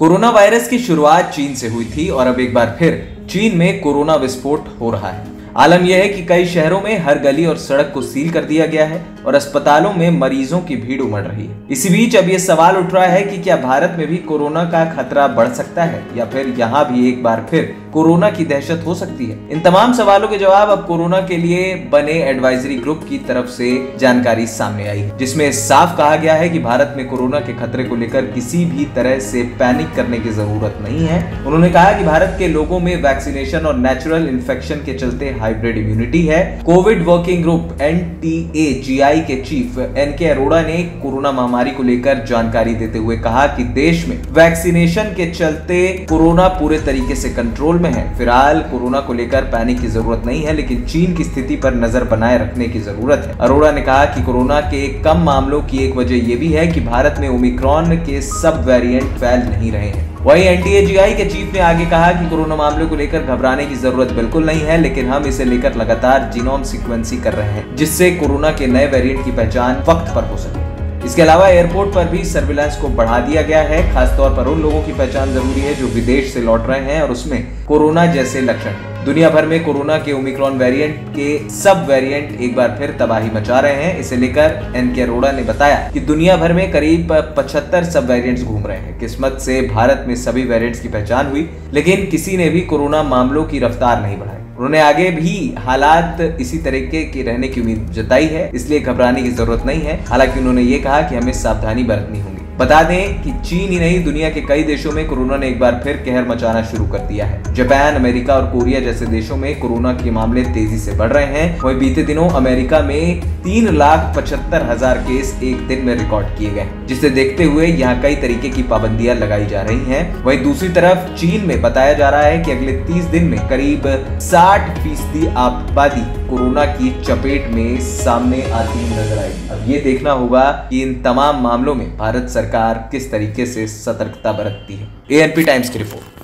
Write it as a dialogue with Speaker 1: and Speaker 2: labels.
Speaker 1: Corona virus की शुरुआत चीन से हुई थी और अब एक बार फिर चीन में कोरोना विस्फोट हो रहा है। आलम यह है कि कई शहरों में हर गली और सड़क को सील कर दिया गया है और अस्पतालों में मरीजों की भीड़ उमड़ रही है। इसी बीच अब यह सवाल उठ रहा है कि क्या भारत में भी कोरोना का खतरा बढ़ सकता है या फिर यहाँ भी एक बार फिर कोरोना की दहशत हो सकती है। इन तमाम सवालों के जवाब अब कोरोना के लिए बने एडवाइजरी ग्रुप की तरफ से जानकारी सामने आई है, जिसमें साफ कहा गया है कि भारत में कोरोना के खतरे को लेकर किसी भी तरह से पैनिक करने की जरूरत नहीं है। उन्होंने कहा कि भारत के लोगों में वैक्सीनेशन और नेचुरल इन्फेक्शन के चलते हाइब्रिड इम्यूनिटी है। कोविड वर्किंग ग्रुप NTAGI के चीफ NK अरोड़ा ने कोरोना महामारी को लेकर जानकारी देते हुए कहा कि देश में वैक्सीनेशन के चलते कोरोना पूरे तरीके से कंट्रोल में है। फिलहाल कोरोना को लेकर पैनिक की जरूरत नहीं है, लेकिन चीन की स्थिति पर नजर बनाए रखने की जरूरत है। अरोड़ा ने कहा कि कोरोना के कम मामलों की एक वजह यह भी है कि भारत में ओमिक्रॉन के सब वेरिएंट फैल नहीं रहे हैं। वहीं NTAGI के चीफ ने आगे कहा कि कोरोना मामले को लेकर घबराने की जरूरत बिल्कुल नहीं है, लेकिन हम इसे लेकर लगातार जीनोम सीक्वेंसिंग कर रहे हैं, जिससे कोरोना के नए वेरिएंट की पहचान वक्त पर हो सके। इसके अलावा एयरपोर्ट पर भी सर्विलांस को बढ़ा दिया गया है। खासतौर पर उन लोगों की पहचान जरूरी है जो विदेश से लौट रहे हैं और उसमें कोरोना जैसे लक्षण हैं। दुनिया भर में कोरोना के ओमिक्रॉन वेरिएंट के सब वेरिएंट एक बार फिर तबाही मचा रहे हैं। इसे लेकर NK अरोड़ा ने बताया कि दुनिया भर में करीब 75 सब वेरिएंट्स घूम रहे हैं। किस्मत से भारत में सभी वेरिएंट्स की पहचान हुई, लेकिन किसी ने भी कोरोना मामलों की रफ्तार नहीं बढ़ाई। उन्होंने आगे भी हालात इसी तरीके के रहने की उम्मीद जताई है, इसलिए घबराने की जरूरत नहीं है। हालांकि उन्होंने ये कहा कि हमें सावधानी बरतनी होगी। बता दें कि चीन ही नहीं, दुनिया के कई देशों में कोरोना ने एक बार फिर कहर मचाना शुरू कर दिया है। जापान, अमेरिका और कोरिया जैसे देशों में कोरोना के मामले तेजी से बढ़ रहे हैं। वहीं बीते दिनों अमेरिका में 3,75,000 केस एक दिन में रिकॉर्ड किए गए, जिसे देखते हुए यहाँ कई तरीके की पाबंदियां लगाई जा रही हैं। वहीं दूसरी तरफ चीन में बताया जा रहा है कि अगले 30 दिन में करीब 60% आबादी कोरोना की चपेट में सामने आती नजर आएगी। अब ये देखना होगा कि इन तमाम मामलों में भारत सरकार किस तरीके से सतर्कता बरतती है। ANP टाइम्स की रिपोर्ट।